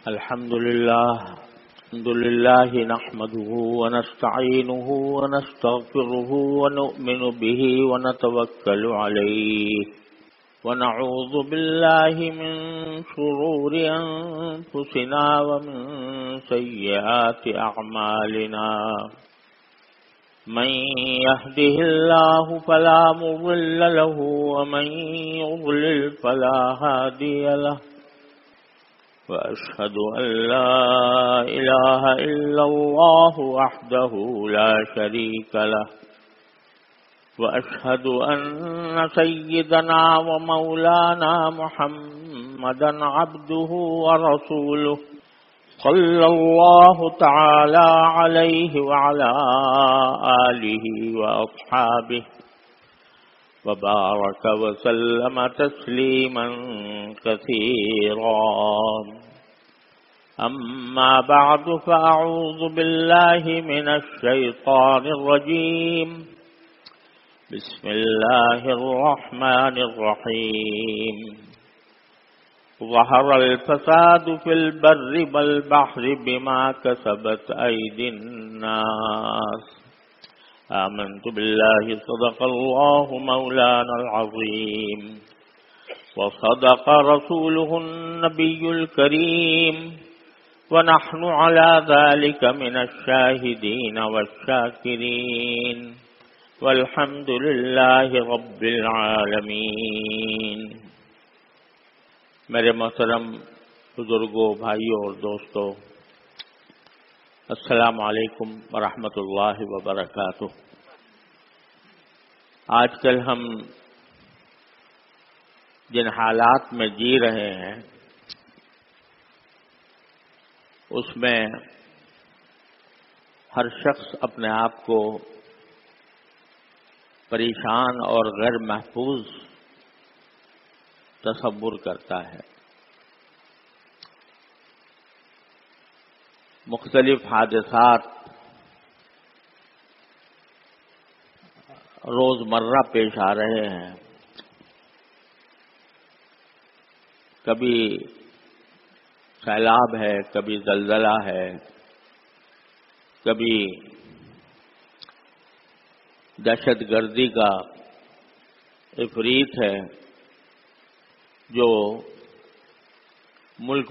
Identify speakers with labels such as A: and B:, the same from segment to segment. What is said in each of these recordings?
A: الحمد لله نحمده ونستعينه ونستغفره ونؤمن به ونتوكل عليه ونعوذ بالله من شرور أنفسنا ومن سيئات أعمالنا من يهده الله فلا مضل له ومن يضلل فلا هادي له وأشهد أن لا إله إلا الله وحده لا شريك له وأشهد أن سيدنا ومولانا محمدا عبده ورسوله صلى الله تعالى عليه وعلى آله وأصحابه وبارك وسلم تسليما كثيرا أما بعد فأعوذ بالله من الشيطان الرجيم بسم الله الرحمن الرحيم ظهر الفساد في البر والبحر بما كسبت أيدي الناس آمنت بالله صدق الله مولانا العظيم وصدق رسوله النبي الكريم ونحن على ذلك من الشاهدين والشاكرين والحمد لله رب العالمین۔ میرے محترم بزرگوں، بھائیوں اور دوستوں، السلام علیکم ورحمۃ اللہ وبرکاتہ۔ آج کل ہم جن حالات میں جی رہے ہیں اس میں ہر شخص اپنے آپ کو پریشان اور غیر محفوظ تصور کرتا ہے۔ مختلف حادثات روزمرہ پیش آ رہے ہیں، کبھی سیلاب ہے، کبھی زلزلہ ہے، کبھی دہشت گردی کا عفریت ہے جو ملک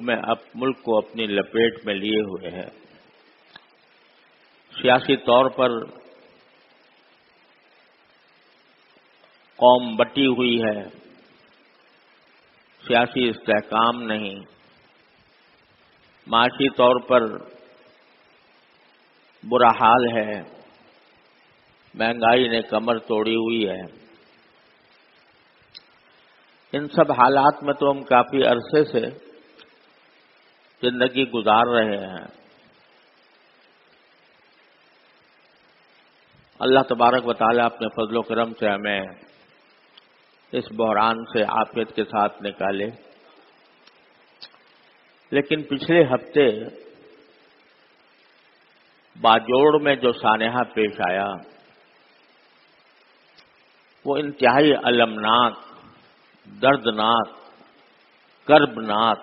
A: کو اپنی لپیٹ میں لیے ہوئے ہے۔ سیاسی طور پر قوم بٹی ہوئی ہے، سیاسی استحکام نہیں، معاشی طور پر برا حال ہے، مہنگائی نے کمر توڑی ہوئی ہے۔ ان سب حالات میں تو ہم کافی عرصے سے زندگی گزار رہے ہیں۔ اللہ تبارک و تعالیٰ اپنے فضل و کرم سے ہمیں اس بحران سے عافیت کے ساتھ نکالے، لیکن پچھلے ہفتے باجوڑ میں جو سانحہ پیش آیا وہ انتہائی المناک، دردناک، کربناک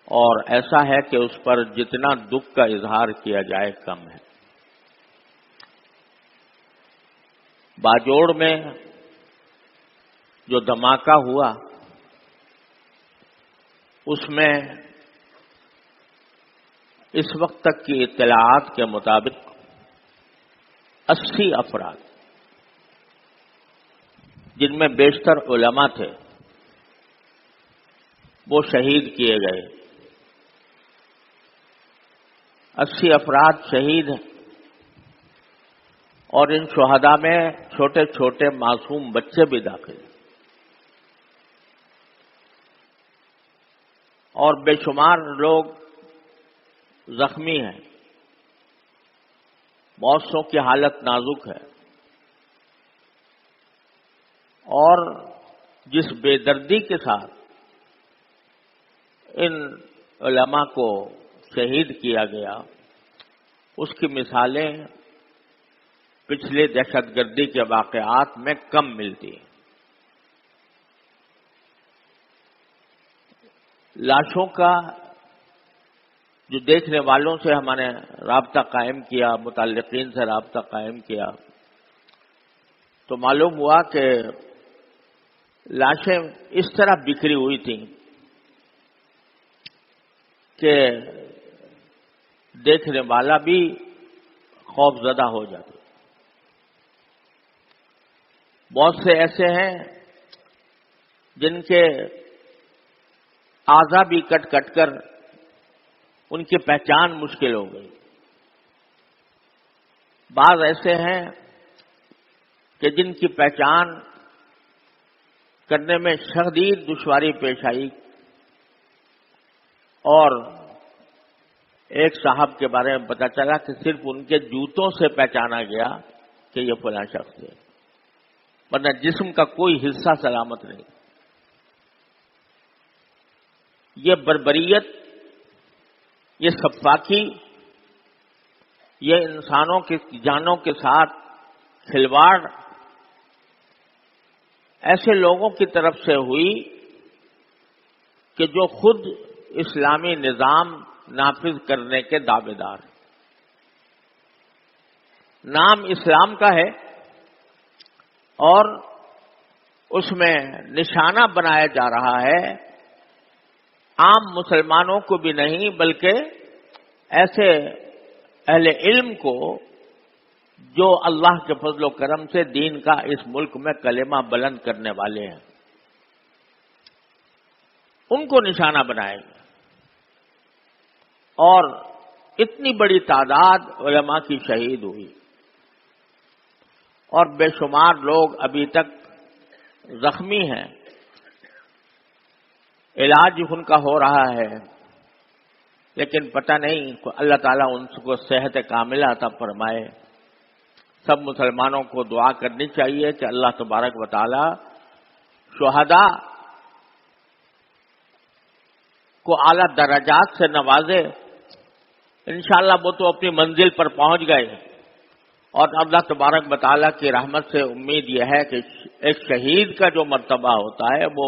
A: اور ایسا ہے کہ اس پر جتنا دکھ کا اظہار کیا جائے کم ہے۔ باجوڑ میں جو دھماکہ ہوا اس میں اس وقت تک کی اطلاعات کے مطابق 80 افراد، جن میں بیشتر علماء تھے، وہ شہید کیے گئے۔ 80 افراد شہید ہیں اور ان شہداء میں چھوٹے چھوٹے معصوم بچے بھی داخل ہیں اور بے شمار لوگ زخمی ہیں۔ بہت سو کی حالت نازک ہے اور جس بے دردی کے ساتھ ان علماء کو شہید کیا گیا اس کی مثالیں پچھلے دہشت گردی کے واقعات میں کم ملتی ہیں۔ لاشوں کا جو دیکھنے والوں سے ہم نے رابطہ قائم کیا، متعلقین سے رابطہ قائم کیا، تو معلوم ہوا کہ لاشیں اس طرح بکھری ہوئی تھیں کہ دیکھنے والا بھی خوف زدہ ہو جاتا۔ بہت سے ایسے ہیں جن کے اعضا بھی کٹ کٹ کر ان کی پہچان مشکل ہو گئی۔ بعض ایسے ہیں کہ جن کی پہچان کرنے میں شدید دشواری پیش آئی، اور ایک صاحب کے بارے میں پتا چلا کہ صرف ان کے جوتوں سے پہچانا گیا کہ یہ فلاں شخص ہے، ورنہ جسم کا کوئی حصہ سلامت نہیں۔ یہ بربریت، یہ سفاکی، یہ انسانوں کی جانوں کے ساتھ کھلواڑ ایسے لوگوں کی طرف سے ہوئی کہ جو خود اسلامی نظام نافذ کرنے کے دعوے دار ہیں۔ نام اسلام کا ہے اور اس میں نشانہ بنایا جا رہا ہے عام مسلمانوں کو بھی نہیں، بلکہ ایسے اہل علم کو جو اللہ کے فضل و کرم سے دین کا اس ملک میں کلمہ بلند کرنے والے ہیں، ان کو نشانہ بنائے گا۔ اور اتنی بڑی تعداد علماء کی شہید ہوئی، اور بے شمار لوگ ابھی تک زخمی ہیں، علاج ان کا ہو رہا ہے، لیکن پتہ نہیں اللہ تعالیٰ ان کو صحت کاملہ عطا فرمائے۔ سب مسلمانوں کو دعا کرنی چاہیے کہ اللہ تبارک و تعالیٰ شہداء کو اعلیٰ درجات سے نوازے۔ انشاءاللہ وہ تو اپنی منزل پر پہنچ گئے، اور اللہ تبارک و تعالیٰ کی رحمت سے امید یہ ہے کہ ایک شہید کا جو مرتبہ ہوتا ہے وہ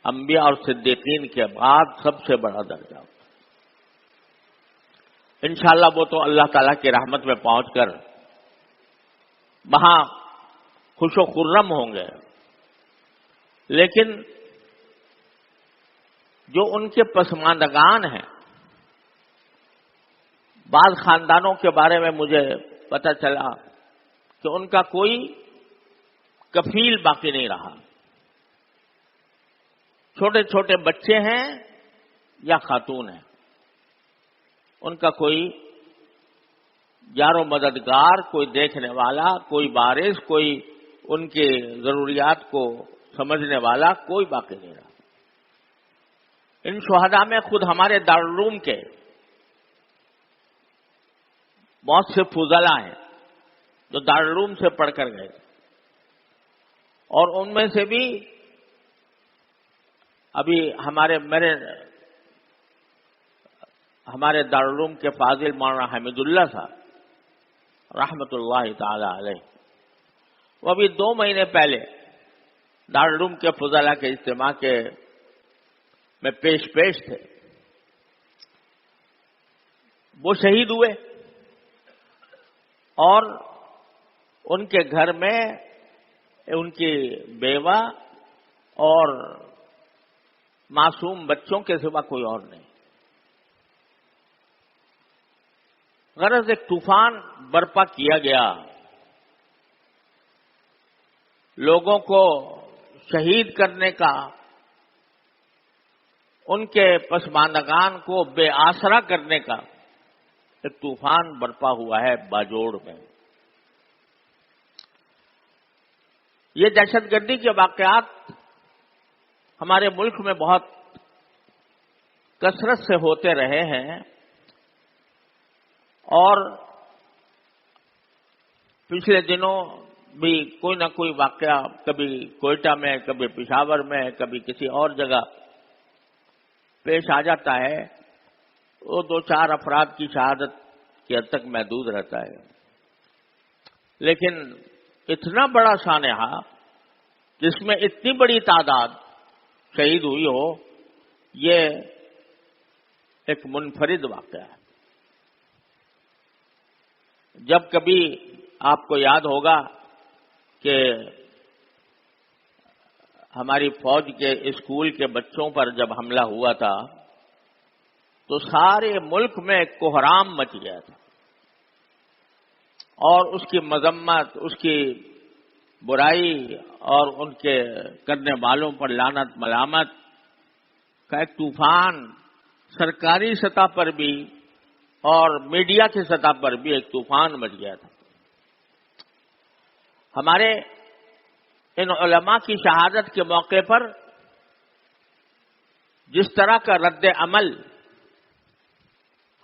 A: انبیاء اور صدیقین کے بعد سب سے بڑا درجہ ہوتا ہے۔ انشاءاللہ وہ تو اللہ تعالیٰ کی رحمت میں پہنچ کر وہاں خوش و خرم ہوں گے، لیکن جو ان کے پسماندگان ہیں، بعض خاندانوں کے بارے میں مجھے پتہ چلا کہ ان کا کوئی کفیل باقی نہیں رہا۔ چھوٹے چھوٹے بچے ہیں یا خاتون ہیں، ان کا کوئی یار و مددگار، کوئی دیکھنے والا، کوئی وارث، کوئی ان کے ضروریات کو سمجھنے والا کوئی باقی نہیں رہا۔ ان شہداء میں خود ہمارے دارالعلوم کے بہت سے فضلاء ہیں جو دارالعلوم سے پڑھ کر گئے، اور ان میں سے بھی ابھی ہمارے دارالعلوم کے فاضل مولانا حمید اللہ صاحب رحمت اللہ تعالی علیہ، وہ ابھی 2 مہینے پہلے دارالعلوم کے فضلاء کے اجتماع میں پیش تھے۔ وہ شہید ہوئے، اور ان کے گھر میں ان کی بیوہ اور معصوم بچوں کے سوا کوئی اور نہیں۔ غرض ایک طوفان برپا کیا گیا، لوگوں کو شہید کرنے کا، ان کے پسماندگان کو بے آسرا کرنے کا ایک طوفان برپا ہوا ہے باجوڑ میں۔ یہ دہشت گردی کے واقعات ہمارے ملک میں بہت کثرت سے ہوتے رہے ہیں، اور پچھلے دنوں بھی کوئی نہ کوئی واقعہ کبھی کوئٹہ میں، کبھی پشاور میں، کبھی کسی اور جگہ پیش آ جاتا ہے۔ وہ 2-4 افراد کی شہادت کی حد تک محدود رہتا ہے، لیکن اتنا بڑا سانحہ جس میں اتنی بڑی تعداد شہید ہوئی ہو، یہ ایک منفرد واقعہ ہے. جب کبھی آپ کو یاد ہوگا کہ ہماری فوج کے اسکول کے بچوں پر جب حملہ ہوا تھا تو سارے ملک میں ایک کوہرام مچ گیا تھا اور اس کی مذمت، اس کی برائی اور ان کے کرنے والوں پر لعنت ملامت کا ایک طوفان سرکاری سطح پر بھی اور میڈیا کی سطح پر بھی ایک طوفان مچ گیا تھا. ہمارے ان علماء کی شہادت کے موقع پر جس طرح کا رد عمل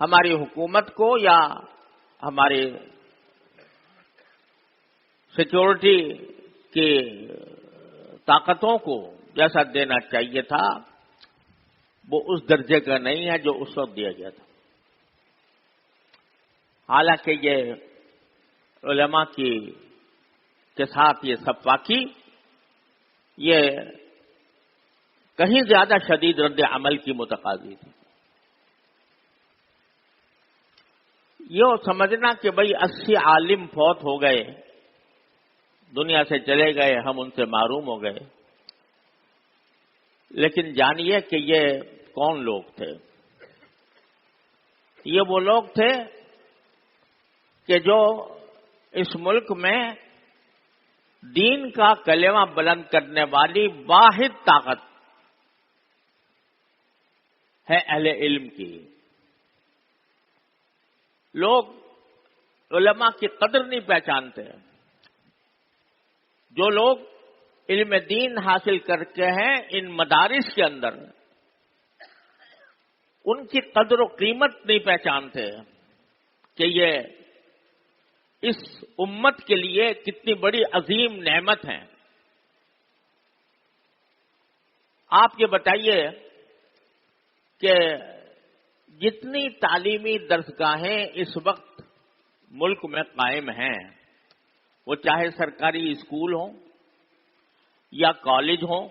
A: ہماری حکومت کو یا ہماری سیکورٹی کی طاقتوں کو جیسا دینا چاہیے تھا وہ اس درجے کا نہیں ہے جو اس وقت دیا گیا تھا. حالانکہ یہ علماء کے ساتھ یہ سفاکی یہ کہیں زیادہ شدید رد عمل کی متقاضی تھی. یہ سمجھنا کہ بھئی 80 عالم فوت ہو گئے، دنیا سے چلے گئے، ہم ان سے محروم ہو گئے، لیکن جانیے کہ یہ کون لوگ تھے. یہ وہ لوگ تھے کہ جو اس ملک میں دین کا کلمہ بلند کرنے والی واحد طاقت ہے اہل علم کی. لوگ علماء کی قدر نہیں پہچانتے. جو لوگ علم دین حاصل کرتے ہیں ان مدارس کے اندر ان کی قدر و قیمت نہیں پہچانتے کہ یہ اس امت کے لیے کتنی بڑی عظیم نعمت ہے. آپ یہ بتائیے کہ جتنی تعلیمی درسگاہیں اس وقت ملک میں قائم ہیں، وہ چاہے سرکاری اسکول ہوں یا کالج ہوں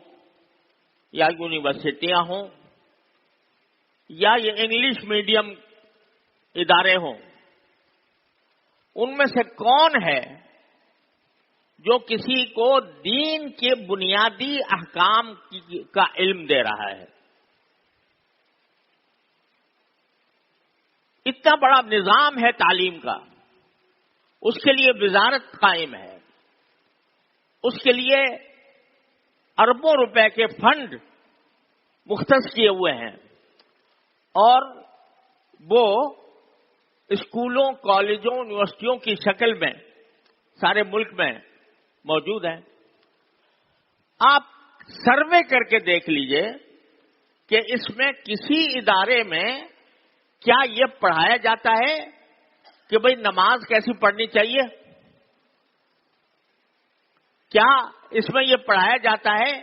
A: یا یونیورسٹیاں ہوں یا یہ انگلش میڈیم ادارے ہوں، ان میں سے کون ہے جو کسی کو دین کے بنیادی احکام کا علم دے رہا ہے؟ اتنا بڑا نظام ہے تعلیم کا، اس کے لیے وزارت قائم ہے، اس کے لیے اربوں روپے کے فنڈ مختص کیے ہوئے ہیں، اور وہ اسکولوں، کالجوں، یونیورسٹیوں کی شکل میں سارے ملک میں موجود ہیں. آپ سروے کر کے دیکھ لیجئے کہ اس میں کسی ادارے میں کیا یہ پڑھایا جاتا ہے کہ بھئی نماز کیسی پڑھنی چاہیے؟ کیا اس میں یہ پڑھایا جاتا ہے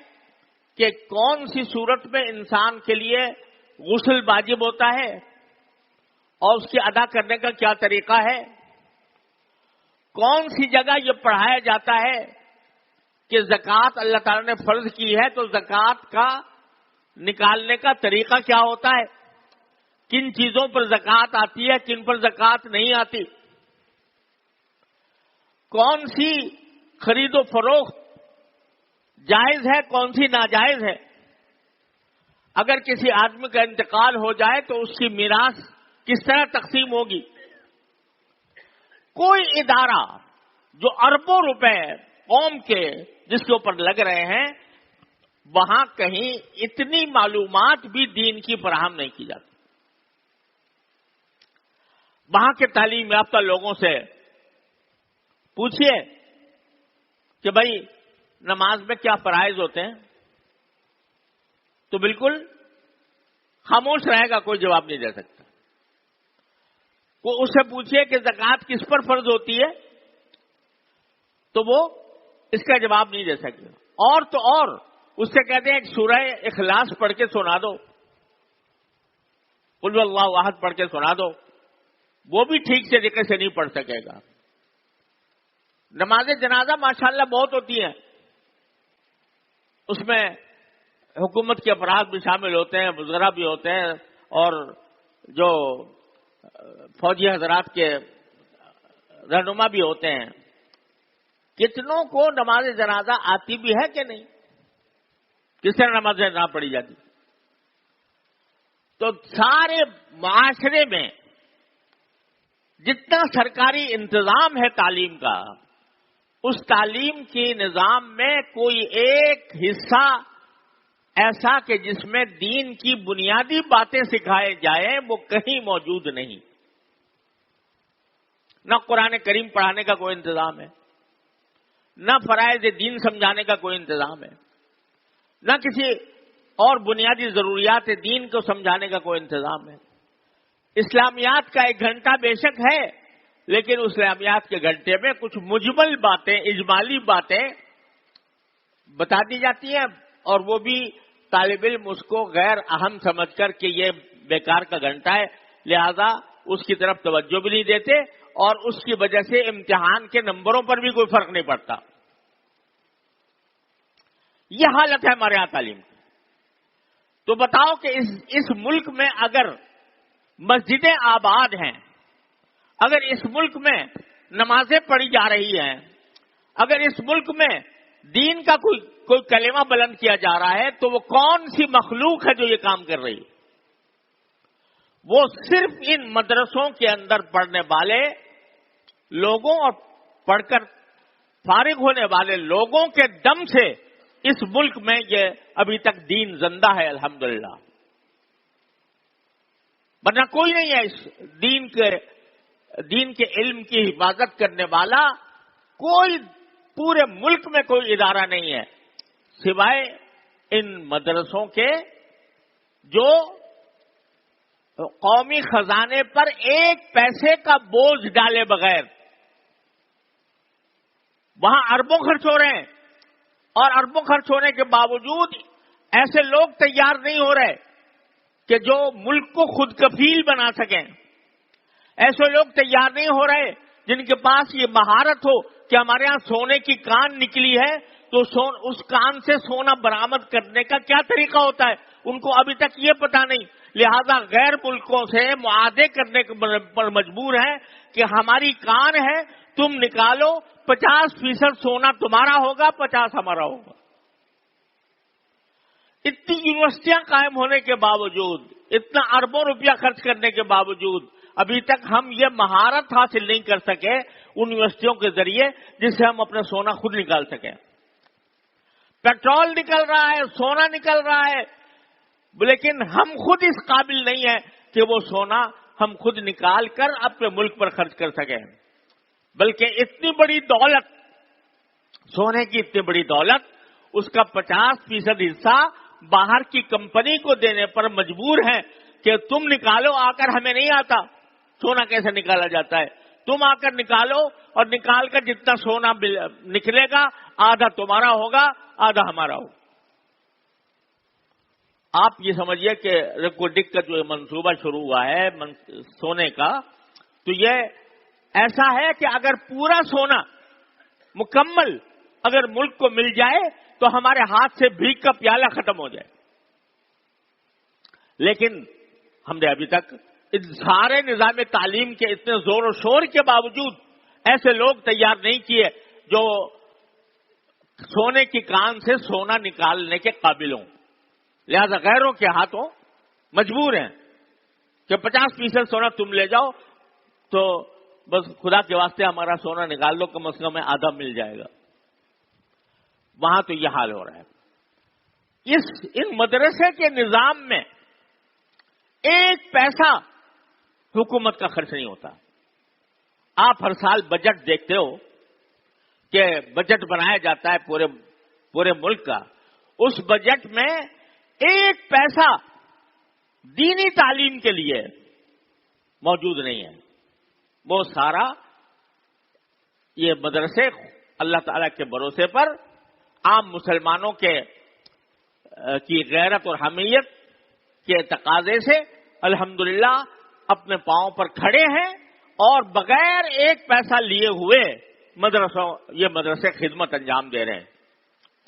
A: کہ کون سی صورت میں انسان کے لیے غسل واجب ہوتا ہے اور اس کے ادا کرنے کا کیا طریقہ ہے؟ کون سی جگہ یہ پڑھایا جاتا ہے کہ زکوٰۃ اللہ تعالیٰ نے فرض کی ہے تو زکوٰۃ کا نکالنے کا طریقہ کیا ہوتا ہے؟ کن چیزوں پر زکوٰۃ آتی ہے، کن پر زکوٰۃ نہیں آتی؟ کون سی خرید و فروخت جائز ہے، کون سی ناجائز ہے؟ اگر کسی آدمی کا انتقال ہو جائے تو اس کی میراث کس طرح تقسیم ہوگی؟ کوئی ادارہ جو اربوں روپے قوم کے جس کے اوپر لگ رہے ہیں، وہاں کہیں اتنی معلومات بھی دین کی فراہم نہیں کی جاتی. وہاں کے تعلیم یافتہ لوگوں سے پوچھئے کہ بھائی نماز میں کیا فرائض ہوتے ہیں، تو بالکل خاموش رہے گا، کوئی جواب نہیں دے سکتا. وہ اس سے پوچھئے کہ زکوٰۃ کس پر فرض ہوتی ہے تو وہ اس کا جواب نہیں دے سکتے. اور تو اور اس سے کہتے ہیں ایک سورہ اخلاص پڑھ کے سنا دو، قل اللہ احد پڑھ کے سنا دو، وہ بھی ٹھیک سے طریقے سے نہیں پڑھ سکے گا. نماز جنازہ ماشاءاللہ بہت ہوتی ہے، اس میں حکومت کے افراد بھی شامل ہوتے ہیں، وزراء بھی ہوتے ہیں، اور جو فوجی حضرات کے رہنما بھی ہوتے ہیں، کتنوں کو نماز جنازہ آتی بھی ہے کہ نہیں؟ کس طرح نماز نہ پڑھی جاتی؟ تو سارے معاشرے میں جتنا سرکاری انتظام ہے تعلیم کا، اس تعلیم کے نظام میں کوئی ایک حصہ ایسا کہ جس میں دین کی بنیادی باتیں سکھائے جائیں وہ کہیں موجود نہیں۔ نہ قرآن کریم پڑھانے کا کوئی انتظام ہے، نہ فرائض دین سمجھانے کا کوئی انتظام ہے، نہ کسی اور بنیادی ضروریات دین کو سمجھانے کا کوئی انتظام ہے۔ اسلامیات کا 1 گھنٹہ بے شک ہے، لیکن اسلامیات کے گھنٹے میں کچھ مجمل باتیں، اجمالی باتیں بتا دی جاتی ہیں، اور وہ بھی طالب علم اس کو غیر اہم سمجھ کر کہ یہ بیکار کا گھنٹہ ہے، لہذا اس کی طرف توجہ بھی نہیں دیتے، اور اس کی وجہ سے امتحان کے نمبروں پر بھی کوئی فرق نہیں پڑتا۔ یہ حالت ہے ہمارے یہاں تعلیم کی۔ تو بتاؤ کہ اس ملک میں اگر مسجدیں آباد ہیں، اگر اس ملک میں نمازیں پڑھی جا رہی ہیں، اگر اس ملک میں دین کا کوئی کلمہ بلند کیا جا رہا ہے، تو وہ کون سی مخلوق ہے جو یہ کام کر رہی ہے؟ وہ صرف ان مدرسوں کے اندر پڑھنے والے لوگوں اور پڑھ کر فارغ ہونے والے لوگوں کے دم سے اس ملک میں یہ ابھی تک دین زندہ ہے، الحمدللہ۔ ورنہ کوئی نہیں ہے اس دین کے علم کی حفاظت کرنے والا، کوئی پورے ملک میں کوئی ادارہ نہیں ہے سوائے ان مدرسوں کے، جو قومی خزانے پر 1 پیسے کا بوجھ ڈالے بغیر وہاں اربوں خرچ ہو رہے ہیں، اور اربوں خرچ ہونے کے باوجود ایسے لوگ تیار نہیں ہو رہے کہ جو ملک کو خود کفیل بنا سکیں۔ ایسے لوگ تیار نہیں ہو رہے جن کے پاس یہ مہارت ہو کہ ہمارے ہاں سونے کی کان نکلی ہے تو اس کان سے سونا برآمد کرنے کا کیا طریقہ ہوتا ہے، ان کو ابھی تک یہ پتا نہیں، لہذا غیر ملکوں سے معاہدے کرنے پر مجبور ہیں کہ ہماری کان ہے، تم نکالو، 50% سونا تمہارا ہوگا، 50 ہمارا ہوگا۔ اتنی یونیورسٹیاں قائم ہونے کے باوجود، اتنا اربوں روپیہ خرچ کرنے کے باوجود ابھی تک ہم یہ مہارت حاصل نہیں کر سکے ان یونیورسٹیوں کے ذریعے جس سے ہم اپنا سونا خود نکال سکیں۔ پیٹرول نکل رہا ہے، سونا نکل رہا ہے، لیکن ہم خود اس قابل نہیں ہیں کہ وہ سونا ہم خود نکال کر اپنے ملک پر خرچ کر سکیں، بلکہ اتنی بڑی دولت، سونے کی اتنی بڑی دولت، اس کا 50% حصہ باہر کی کمپنی کو دینے پر مجبور ہیں کہ تم نکالو آ کر، ہمیں نہیں آتا سونا کیسے نکالا جاتا ہے، تم آ کر نکالو، اور نکال کر جتنا سونا نکلے گا آدھا تمہارا ہوگا، آدھا ہمارا ہوگا۔ آپ یہ سمجھیے کہ ریکارڈنگ کا جو منصوبہ شروع ہوا ہے سونے کا، تو یہ ایسا ہے کہ اگر پورا سونا مکمل اگر ملک کو مل جائے تو ہمارے ہاتھ سے بھیک کا پیالہ ختم ہو جائے، لیکن ہم نے ابھی تک اس سارے نظام تعلیم کے اتنے زور و شور کے باوجود ایسے لوگ تیار نہیں کیے جو سونے کی کان سے سونا نکالنے کے قابل ہوں، لہذا غیروں کے ہاتھوں مجبور ہیں کہ 50% سونا تم لے جاؤ، تو بس خدا کے واسطے ہمارا سونا نکال دو، کم از کم میں آدھا مل جائے گا۔ وہاں تو یہ حال ہو رہا ہے۔ ان مدرسے کے نظام میں 1 پیسہ حکومت کا خرچ نہیں ہوتا۔ آپ ہر سال بجٹ دیکھتے ہو کہ بجٹ بنایا جاتا ہے پورے ملک کا، اس بجٹ میں 1 پیسہ دینی تعلیم کے لیے موجود نہیں ہے۔ وہ سارا یہ مدرسے اللہ تعالیٰ کے بھروسے پر عام مسلمانوں کی غیرت اور حمیت کے تقاضے سے الحمدللہ اپنے پاؤں پر کھڑے ہیں، اور بغیر 1 پیسہ لیے ہوئے یہ مدرسے خدمت انجام دے رہے ہیں۔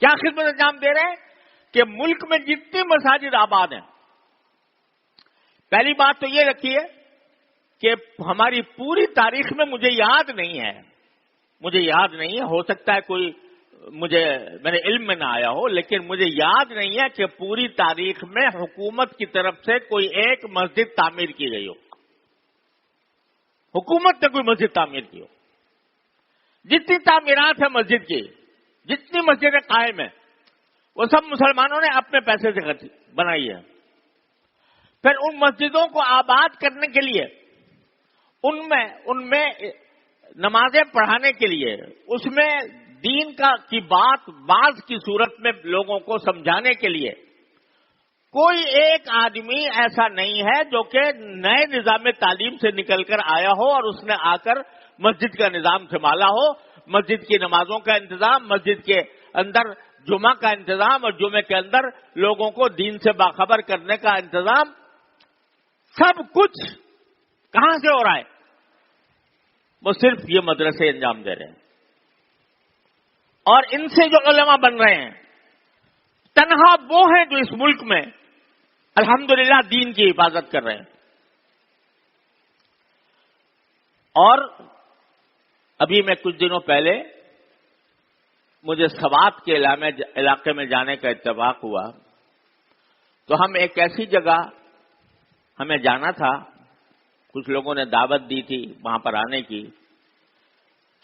A: کیا خدمت انجام دے رہے ہیں؟ کہ ملک میں جتنی مساجد آباد ہیں، پہلی بات تو یہ رکھیے کہ ہماری پوری تاریخ میں مجھے یاد نہیں ہے، ہو سکتا ہے کوئی میرے علم میں نہ آیا ہو، لیکن مجھے یاد نہیں ہے کہ پوری تاریخ میں حکومت کی طرف سے کوئی ایک مسجد تعمیر کی گئی ہو، حکومت نے کوئی مسجد تعمیر کی ہو۔ جتنی تعمیرات ہیں مسجد کی، جتنی مسجدیں قائم ہیں، وہ سب مسلمانوں نے اپنے پیسے سے بنائی ہے۔ پھر ان مسجدوں کو آباد کرنے کے لیے، ان میں نمازیں پڑھانے کے لیے، اس میں دین کی بات بعض کی صورت میں لوگوں کو سمجھانے کے لیے کوئی ایک آدمی ایسا نہیں ہے جو کہ نئے نظام تعلیم سے نکل کر آیا ہو اور اس نے آ کر مسجد کا نظام سنبھالا ہو، مسجد کی نمازوں کا انتظام، مسجد کے اندر جمعہ کا انتظام اور جمعے کے اندر لوگوں کو دین سے باخبر کرنے کا انتظام، سب کچھ کہاں سے ہو رہا ہے؟ وہ صرف یہ مدرسے انجام دے رہے ہیں، اور ان سے جو علماء بن رہے ہیں تنہا وہ ہیں جو اس ملک میں الحمدللہ دین کی حفاظت کر رہے ہیں۔ اور ابھی میں کچھ دنوں پہلے مجھے سوات کے علاقے میں جانے کا اتفاق ہوا، تو ہم ایک ایسی جگہ ہمیں جانا تھا، کچھ لوگوں نے دعوت دی تھی وہاں پر آنے کی،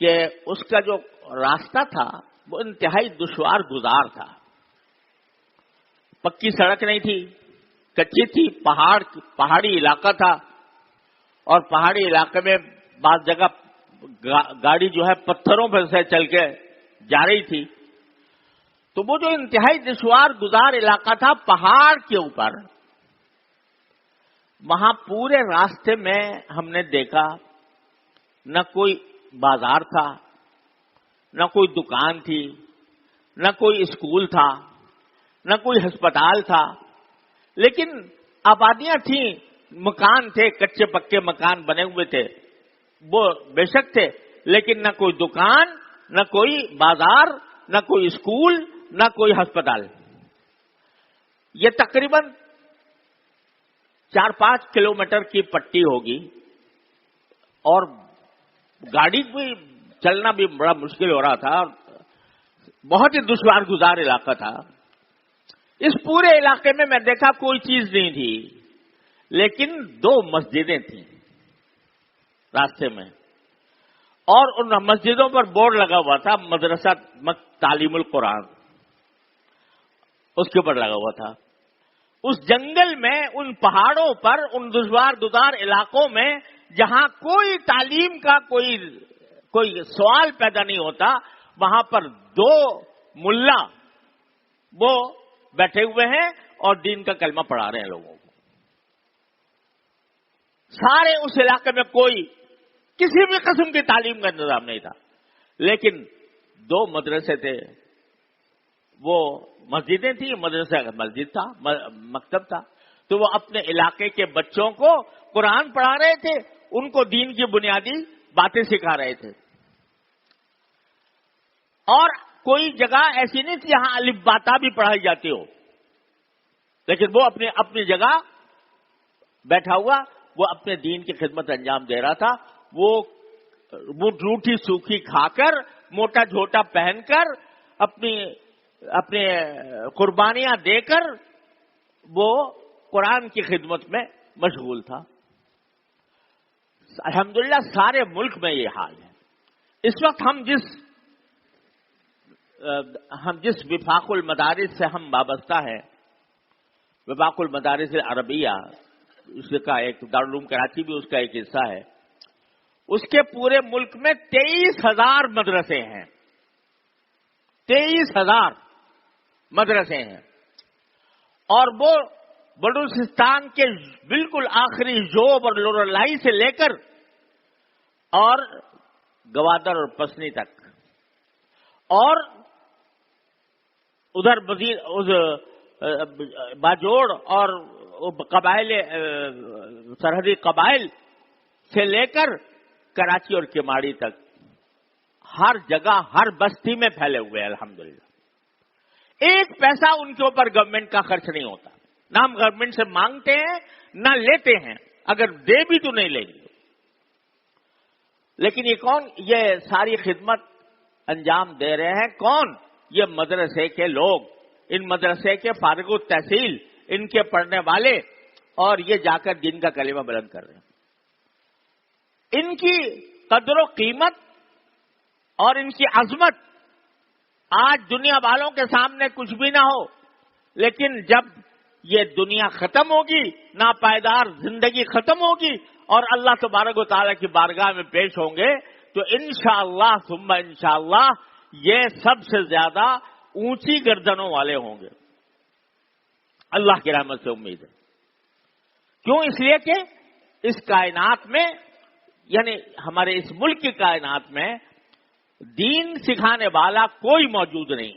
A: کہ اس کا جو راستہ تھا وہ انتہائی دشوار گزار تھا، پکی سڑک نہیں تھی، کچی تھی، پہاڑی علاقہ تھا، اور پہاڑی علاقے میں بعض جگہ گاڑی جو ہے پتھروں پر سے چل کے جا رہی تھی، تو وہ جو انتہائی دشوار گزار علاقہ تھا پہاڑ کے اوپر، وہاں پورے راستے میں ہم نے دیکھا نہ کوئی بازار تھا، نہ کوئی دکان تھی، نہ کوئی اسکول تھا، نہ کوئی ہسپتال تھا، لیکن آبادیاں تھیں، مکان تھے، کچے پکے مکان بنے ہوئے تھے، وہ بے شک تھے، لیکن نہ کوئی دکان، نہ کوئی بازار، نہ کوئی اسکول، نہ کوئی ہسپتال۔ یہ تقریباً 4-5 کلومیٹر کی پٹی ہوگی، اور گاڑی بھی چلنا بھی بڑا مشکل ہو رہا تھا، بہت ہی دشوار گزار علاقہ تھا۔ اس پورے علاقے میں دیکھا کوئی چیز نہیں تھی، لیکن 2 مسجدیں تھیں راستے میں، اور ان مسجدوں پر بورڈ لگا ہوا تھا مدرسہ تعلیم القرآن، اس کے اوپر لگا ہوا تھا۔ اس جنگل میں، ان پہاڑوں پر، ان دشوار گزار علاقوں میں جہاں کوئی تعلیم کا کوئی سوال پیدا نہیں ہوتا، وہاں پر 2 ملا وہ بیٹھے ہوئے ہیں اور دین کا کلمہ پڑھا رہے ہیں لوگوں کو۔ سارے اس علاقے میں کوئی کسی بھی قسم کی تعلیم کا انتظام نہیں تھا، لیکن 2 مدرسے تھے، وہ مسجدیں تھیں، مسجد تھا، مکتب تھا، تو وہ اپنے علاقے کے بچوں کو قرآن پڑھا رہے تھے، ان کو دین کی بنیادی باتیں سکھا رہے تھے۔ اور کوئی جگہ ایسی نہیں تھی جہاں الف با تا بھی پڑھائی جاتی ہو، لیکن وہ اپنی جگہ بیٹھا ہوا، وہ اپنے دین کی خدمت انجام دے رہا تھا۔ وہ روٹی سوکھی کھا کر، موٹا جھوٹا پہن کر، اپنے قربانیاں دے کر وہ قرآن کی خدمت میں مشغول تھا۔ الحمدللہ سارے ملک میں یہ حال ہے۔ اس وقت ہم جس وفاق المدارس سے ہم وابستہ ہیں، وفاق المدارس العربیہ، اس کا ایک دارالعلوم کراچی بھی اس کا ایک حصہ ہے، اس کے پورے ملک میں 23,000 مدرسے ہیں، 23,000 مدرسے ہیں، اور وہ بلوچستان کے بالکل آخری جوب اور لورالائی سے لے کر اور گوادر اور پسنی تک، اور ادھر باجوڑ اور قبائل، سرحدی قبائل سے لے کر کراچی اور کیماڑی تک، ہر جگہ ہر بستی میں پھیلے ہوئے ہیں الحمدللہ۔ ایک پیسہ ان کے اوپر گورنمنٹ کا خرچ نہیں ہوتا، نہ ہم گورنمنٹ سے مانگتے ہیں نہ لیتے ہیں، اگر دے بھی تو نہیں لیں گے۔ لیکن یہ کون یہ ساری خدمت انجام دے رہے ہیں؟ کون؟ یہ مدرسے کے لوگ، ان مدرسے کے فارغ التحصیل، ان کے پڑھنے والے، اور یہ جا کر دین کا کلمہ بلند کر رہے ہیں۔ ان کی قدر و قیمت اور ان کی عظمت آج دنیا والوں کے سامنے کچھ بھی نہ ہو، لیکن جب یہ دنیا ختم ہوگی، ناپائیدار زندگی ختم ہوگی اور اللہ تبارک و تعالیٰ کی بارگاہ میں پیش ہوں گے، تو انشاءاللہ ثم انشاءاللہ یہ سب سے زیادہ اونچی گردنوں والے ہوں گے۔ اللہ کی رحمت سے امید ہے۔ کیوں؟ اس لیے کہ اس کائنات میں، یعنی ہمارے اس ملک کی کائنات میں دین سکھانے والا کوئی موجود نہیں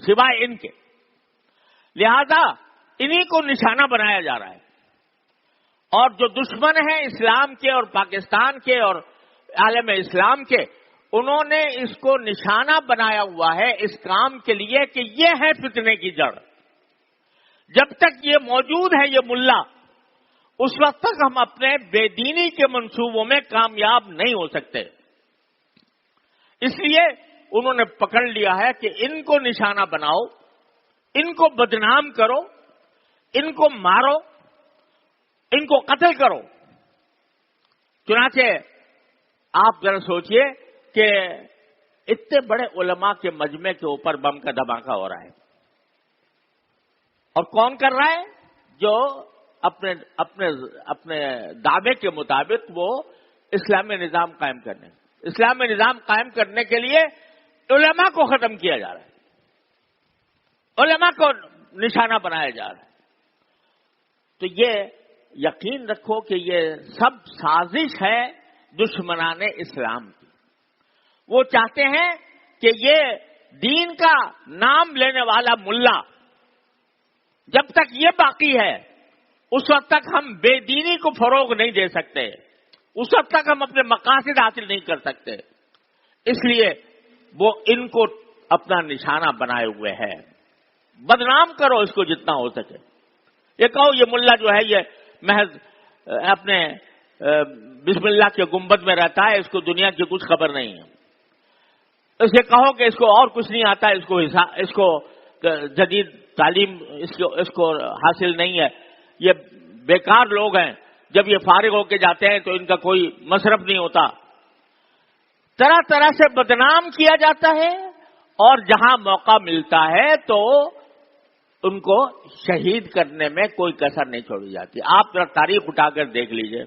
A: سوائے ان کے، لہذا انہی کو نشانہ بنایا جا رہا ہے۔ اور جو دشمن ہیں اسلام کے اور پاکستان کے اور عالم اسلام کے، انہوں نے اس کو نشانہ بنایا ہوا ہے اس کام کے لیے کہ یہ ہے فتنے کی جڑ۔ جب تک یہ موجود ہے یہ ملا، اس وقت تک ہم اپنے بے دینی کے منصوبوں میں کامیاب نہیں ہو سکتے۔ اس لیے انہوں نے پکڑ لیا ہے کہ ان کو نشانہ بناؤ، ان کو بدنام کرو، ان کو مارو، ان کو قتل کرو۔ چنانچہ آپ ذرا سوچئے کہ اتنے بڑے علماء کے مجمع کے اوپر بم کا دھماکہ ہو رہا ہے، اور کون کر رہا ہے؟ جو اپنے دعوے کے مطابق وہ اسلامی نظام قائم اسلامی نظام قائم کرنے کے لیے علماء کو ختم کیا جا رہا ہے، علماء کو نشانہ بنایا جا رہا ہے۔ تو یہ یقین رکھو کہ یہ سب سازش ہے دشمنان اسلام کی۔ وہ چاہتے ہیں کہ یہ دین کا نام لینے والا ملا جب تک یہ باقی ہے، اس وقت تک ہم بے دینی کو فروغ نہیں دے سکتے، اس وقت تک ہم اپنے مقاصد حاصل نہیں کر سکتے۔ اس لیے وہ ان کو اپنا نشانہ بنائے ہوئے ہے۔ بدنام کرو اس کو جتنا ہو سکے، یہ کہو یہ ملا جو ہے یہ محض اپنے بسم اللہ کے گنبد میں رہتا ہے، اس کو دنیا کی کچھ خبر نہیں ہے۔ اسے کہو کہ اس کو اور کچھ نہیں آتا، اس کو جدید تعلیم اس کو حاصل نہیں ہے، یہ بیکار لوگ ہیں، جب یہ فارغ ہو کے جاتے ہیں تو ان کا کوئی مصرف نہیں ہوتا۔ طرح طرح سے بدنام کیا جاتا ہے، اور جہاں موقع ملتا ہے تو ان کو شہید کرنے میں کوئی کسر نہیں چھوڑی جاتی۔ آپ ذرا تاریخ اٹھا کر دیکھ لیجئے،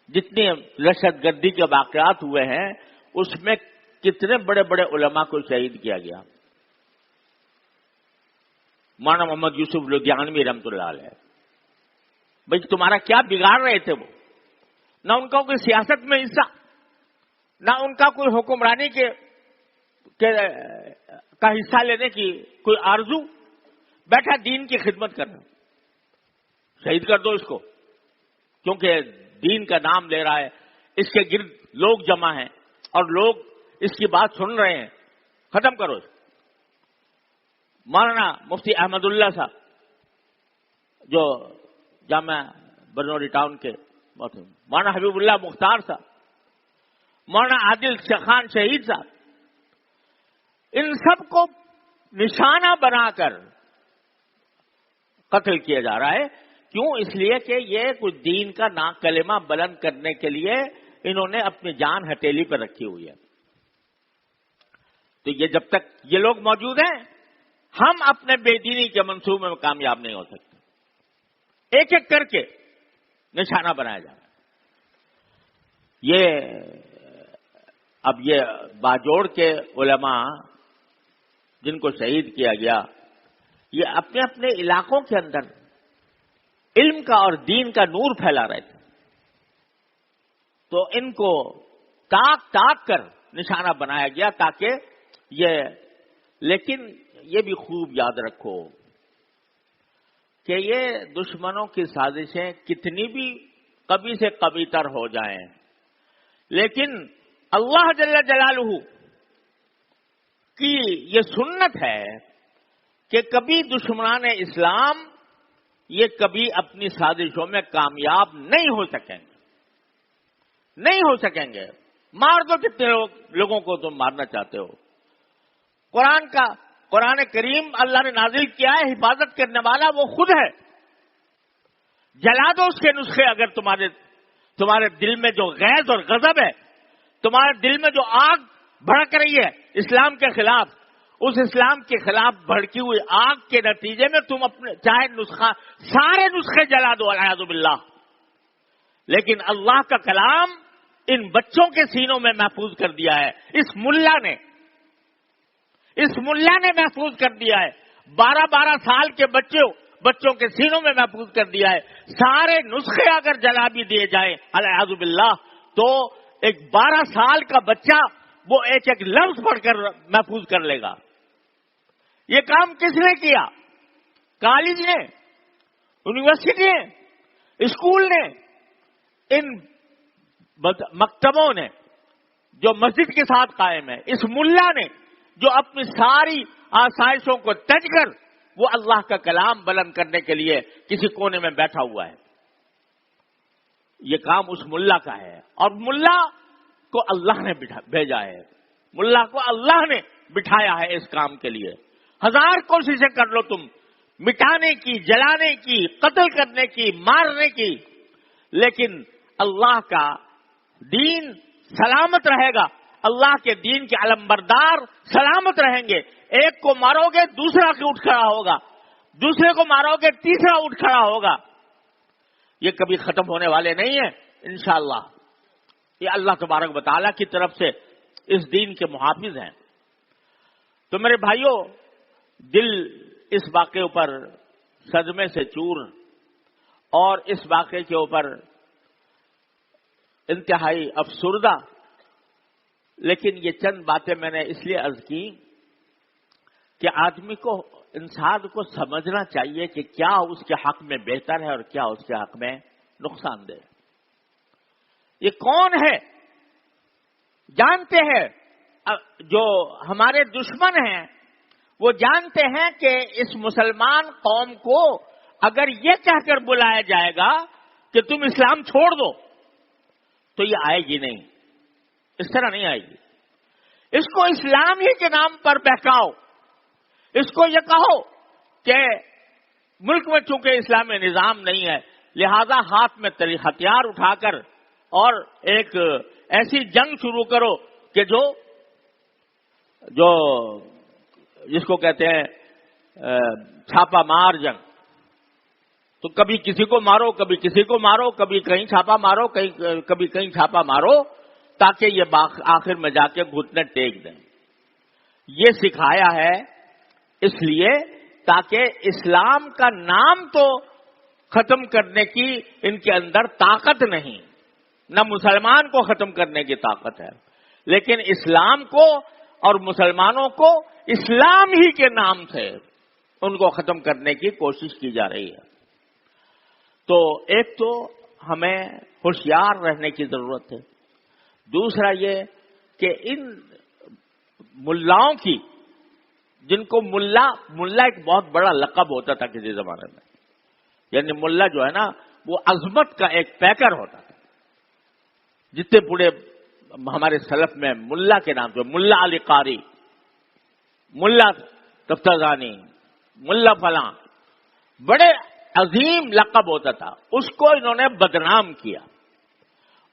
A: جتنے دہشت گردی کے واقعات ہوئے ہیں اس میں کتنے بڑے بڑے علماء کو شہید کیا گیا۔ مولانا محمد یوسف لدھیانوی رحمۃ اللہ علیہ، بھائی تمہارا کیا بگاڑ رہے تھے وہ؟ نہ ان کا کوئی سیاست میں حصہ، نہ ان کا کوئی حکمرانی کا حصہ لینے کی کوئی آرزو، بیٹھا دین کی خدمت کرنا، شہید کر دو اس کو، کیونکہ دین کا نام لے رہا ہے، اس کے گرد لوگ جمع ہیں اور لوگ اس کی بات سن رہے ہیں، ختم کرو اس کو۔ مولانا مفتی احمد اللہ صاحب جو جامعہ برنوری ٹاؤن کے، مولانا حبیب اللہ مختار صاحب، مولانا عادل خان شہید صاحب، ان سب کو نشانہ بنا کر قتل کیا جا رہا ہے۔ کیوں؟ اس لیے کہ یہ کچھ دین کا کلمہ بلند کرنے کے لیے انہوں نے اپنی جان ہتھیلی پر رکھی ہوئی ہے۔ تو یہ جب تک یہ لوگ موجود ہیں ہم اپنے بے دینی کے منصوبے میں کامیاب نہیں ہو سکتے۔ ایک ایک کر کے نشانہ بنایا جا رہا ہے۔ اب یہ باجوڑ کے علماء جن کو شہید کیا گیا، یہ اپنے اپنے علاقوں کے اندر علم کا اور دین کا نور پھیلا رہے تھے، تو ان کو تاک تاک کر نشانہ بنایا گیا تاکہ لیکن یہ بھی خوب یاد رکھو کہ یہ دشمنوں کی سازشیں کتنی بھی کبھی سے کبھی تر ہو جائیں، لیکن اللہ جل جلالہ کی یہ سنت ہے کہ کبھی دشمنان اسلام یہ کبھی اپنی سازشوں میں کامیاب نہیں ہو سکیں گے، نہیں ہو سکیں گے۔ مار دو کتنے لوگوں کو تم مارنا چاہتے ہو۔ قرآن کریم اللہ نے نازل کیا ہے، حفاظت کرنے والا وہ خود ہے۔ جلا دو اس کے نسخے، اگر تمہارے دل میں جو غیظ اور غضب ہے، تمہارے دل میں جو آگ بھڑک رہی ہے اسلام کے خلاف، اس اسلام کے خلاف بھڑکی ہوئی آگ کے نتیجے میں تم اپنے چاہے سارے نسخے جلا دو والعیاذ باللہ، لیکن اللہ کا کلام ان بچوں کے سینوں میں محفوظ کر دیا ہے۔ اس ملا نے محفوظ کر دیا ہے۔ 12 سال کے بچوں کے سینوں میں محفوظ کر دیا ہے۔ سارے نسخے اگر جلا بھی دیے جائیں والعیاذ باللہ، تو ایک 12 سال کا بچہ وہ ایک لفظ پڑھ کر محفوظ کر لے گا۔ یہ کام کس نے کیا؟ کالج نے، یونیورسٹی نے، اسکول نے، ان مکتبوں نے جو مسجد کے ساتھ قائم ہے، اس ملا نے جو اپنی ساری آسائشوں کو تج کر وہ اللہ کا کلام بلند کرنے کے لیے کسی کونے میں بیٹھا ہوا ہے۔ یہ کام اس ملا کا ہے، اور ملا کو اللہ نے بھیجا ہے، ملا کو اللہ نے بٹھایا ہے اس کام کے لیے۔ 1000 کوششیں کر لو تم مٹانے کی، جلانے کی، قتل کرنے کی، مارنے کی، لیکن اللہ کا دین سلامت رہے گا۔ اللہ کے دین کے علمبردار سلامت رہیں گے۔ ایک کو مارو گے دوسرا کے اٹھ کھڑا ہوگا، دوسرے کو مارو گے تیسرا اٹھ کھڑا ہوگا۔ یہ کبھی ختم ہونے والے نہیں ہیں انشاءاللہ۔ یہ اللہ تبارک و تعالیٰ کی طرف سے اس دین کے محافظ ہیں۔ تو میرے بھائیوں، دل اس واقعے پر صدمے سے چور اور اس واقعے کے اوپر انتہائی افسردہ، لیکن یہ چند باتیں میں نے اس لیے عرض کی کہ آدمی کو، انسان کو سمجھنا چاہیے کہ کیا اس کے حق میں بہتر ہے اور کیا اس کے حق میں نقصان دہ۔ یہ کون ہے جانتے ہیں، جو ہمارے دشمن ہیں وہ جانتے ہیں کہ اس مسلمان قوم کو اگر یہ کہہ کر بلایا جائے گا کہ تم اسلام چھوڑ دو تو یہ آئے گی نہیں، اس طرح نہیں آئے گی۔ اس کو اسلام ہی کے نام پر بہکاؤ، اس کو یہ کہو کہ ملک میں چونکہ اسلامی نظام نہیں ہے لہذا ہاتھ میں ہتھیار اٹھا کر اور ایک ایسی جنگ شروع کرو کہ جو جس کو کہتے ہیں چھاپا مار جنگ۔ تو کبھی کسی کو مارو، کبھی کسی کو مارو، کبھی کہیں چھاپا مارو، کبھی کہیں چھاپا مارو، تاکہ یہ آخر میں جا کے گھٹنے ٹیک دیں۔ یہ سکھایا ہے اس لیے تاکہ اسلام کا نام تو ختم کرنے کی ان کے اندر طاقت نہیں، نہ مسلمان کو ختم کرنے کی طاقت ہے، لیکن اسلام کو اور مسلمانوں کو اسلام ہی کے نام سے ان کو ختم کرنے کی کوشش کی جا رہی ہے۔ تو ایک تو ہمیں ہوشیار رہنے کی ضرورت ہے، دوسرا یہ کہ ان ملاؤں کی، جن کو ملا ایک بہت بڑا لقب ہوتا تھا کسی زمانے میں، یعنی ملا جو ہے نا وہ عظمت کا ایک پیکر ہوتا تھا۔ جتنے بڑے ہمارے سلف میں ملا کے نام سے، ملا علی قاری، ملا تفتازانی، ملا فلاں، بڑے عظیم لقب ہوتا تھا۔ اس کو انہوں نے بدنام کیا،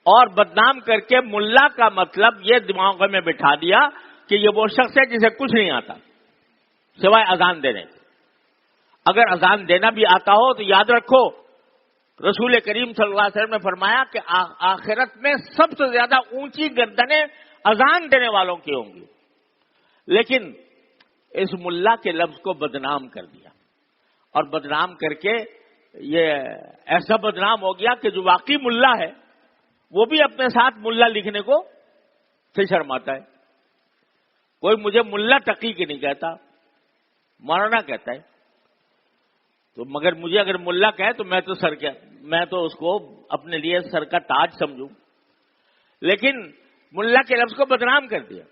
A: اور بدنام کر کے ملا کا مطلب یہ دماغ میں بٹھا دیا کہ یہ وہ شخص ہے جسے کچھ نہیں آتا سوائے اذان دینے۔ اگر اذان دینا بھی آتا ہو تو یاد رکھو رسول کریم صلی اللہ علیہ وسلم نے فرمایا کہ آخرت میں سب سے زیادہ اونچی گردنیں اذان دینے والوں کی ہوں گی۔ لیکن اس ملا کے لفظ کو بدنام کر دیا، اور بدنام کر کے یہ ایسا بدنام ہو گیا کہ جو واقعی ملا ہے وہ بھی اپنے ساتھ ملا لکھنے کو سے شرماتا ہے۔ کوئی مجھے ملا تقی کی نہیں کہتا، مولانا کہتا ہے۔ تو مگر مجھے اگر ملا کہے تو میں تو اس کو اپنے لیے سر کا تاج سمجھوں، لیکن ملا کے لفظ کو بدنام کر دیا۔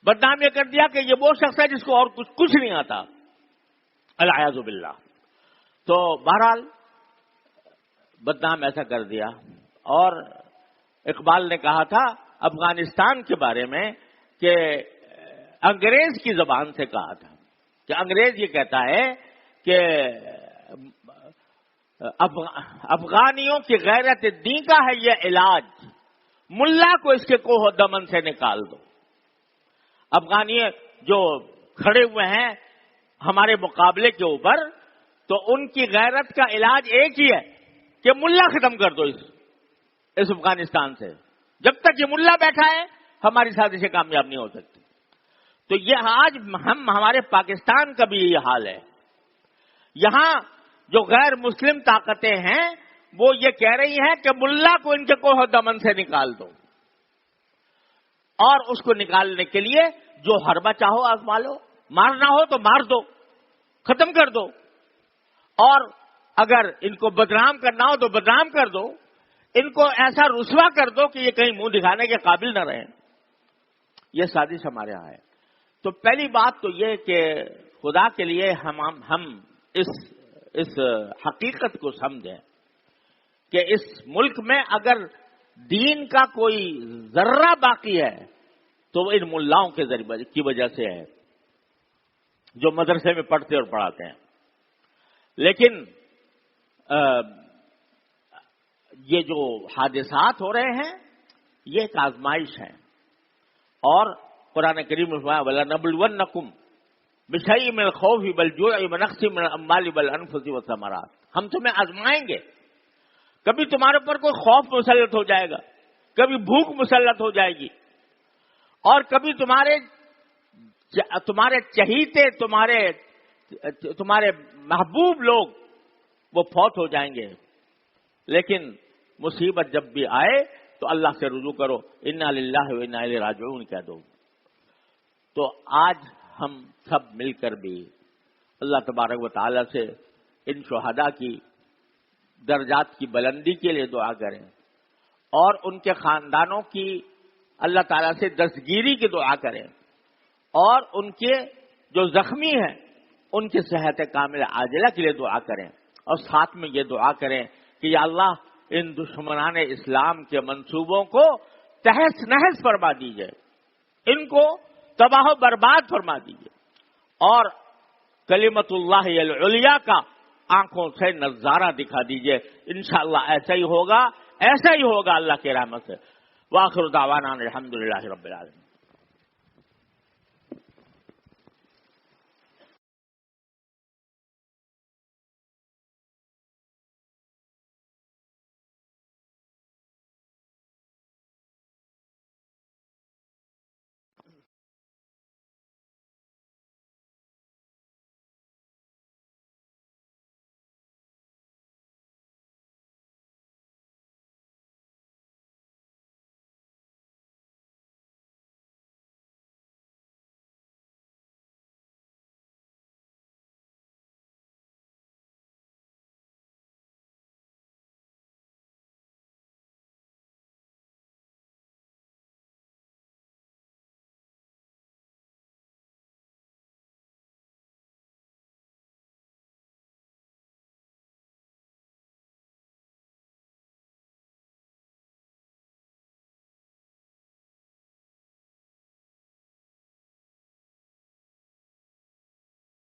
A: بدنام یہ کر دیا کہ یہ وہ شخص ہے جس کو اور کچھ نہیں آتا، العیاذ باللہ. تو بہرحال بدنام ایسا کر دیا. اور اقبال نے کہا تھا افغانستان کے بارے میں کہ انگریز کی زبان سے کہا تھا کہ انگریز یہ کہتا ہے کہ افغانیوں کی غیرت دین کا ہے یہ علاج، ملا کو اس کے کوہ دمن سے نکال دو. افغانی جو کھڑے ہوئے ہیں ہمارے مقابلے کے اوپر، تو ان کی غیرت کا علاج ایک ہی ہے کہ ملا ختم کر دو اس افغانستان سے. جب تک یہ ملا بیٹھا ہے ہماری سازشیں کامیاب نہیں ہو سکتی. تو یہ آج ہمارے پاکستان کا بھی یہ حال ہے. یہاں جو غیر مسلم طاقتیں ہیں وہ یہ کہہ رہی ہیں کہ ملا کو ان کے کوہ دمن سے نکال دو، اور اس کو نکالنے کے لیے جو حربہ چاہو آزما لو، مارنا ہو تو مار دو، ختم کر دو، اور اگر ان کو بدنام کرنا ہو تو بدنام کر دو، ان کو ایسا رسوا کر دو کہ یہ کہیں منہ دکھانے کے قابل نہ رہیں. یہ سازش ہمارے یہاں ہے. تو پہلی بات تو یہ کہ خدا کے لیے ہم اس حقیقت کو سمجھیں کہ اس ملک میں اگر دین کا کوئی ذرہ باقی ہے تو وہ ان ملاؤں کے ذریعے کی وجہ سے ہے جو مدرسے میں پڑھتے اور پڑھاتے ہیں. لیکن یہ جو حادثات ہو رہے ہیں یہ ایک آزمائش ہے. اور قرآن کریم میں فرمایا وَلَنَبْلُوَنَّكُمْ بِشَيْءٍ مِّنَ الْخَوْفِ وَالْجُوعِ وَنَقْصٍ مِّنَ الْأَمْوَالِ وَالْأَنفُسِ وَالثَّمَرَاتِ. ہم تمہیں آزمائیں گے. کبھی تمہارے اوپر کوئی خوف مسلط ہو جائے گا، کبھی بھوک مسلط ہو جائے گی، اور کبھی تمہارے چہیتے تمہارے محبوب لوگ وہ فوت ہو جائیں گے. لیکن مصیبت جب بھی آئے تو اللہ سے رجوع کرو، انا للہ و انا الیہ راجعون کہہ دو. تو آج ہم سب مل کر بھی اللہ تبارک و تعالی سے ان شہداء کی درجات کی بلندی کے لیے دعا کریں، اور ان کے خاندانوں کی اللہ تعالیٰ سے دستگیری کی دعا کریں، اور ان کے جو زخمی ہیں ان کی صحت کامل عاجلہ کے لیے دعا کریں، اور ساتھ میں یہ دعا کریں کہ یا اللہ ان دشمنان اسلام کے منصوبوں کو تہس نہس فرما دیجئے، ان کو تباہ و برباد فرما دیجئے، اور کلمت اللہ العلیٰ کا آنکھوں سے نظارہ دکھا دیجئے. انشاءاللہ ایسا ہی ہوگا اللہ کے رحمت سے. وآخر دعوانا الحمدللہ رب العالمین.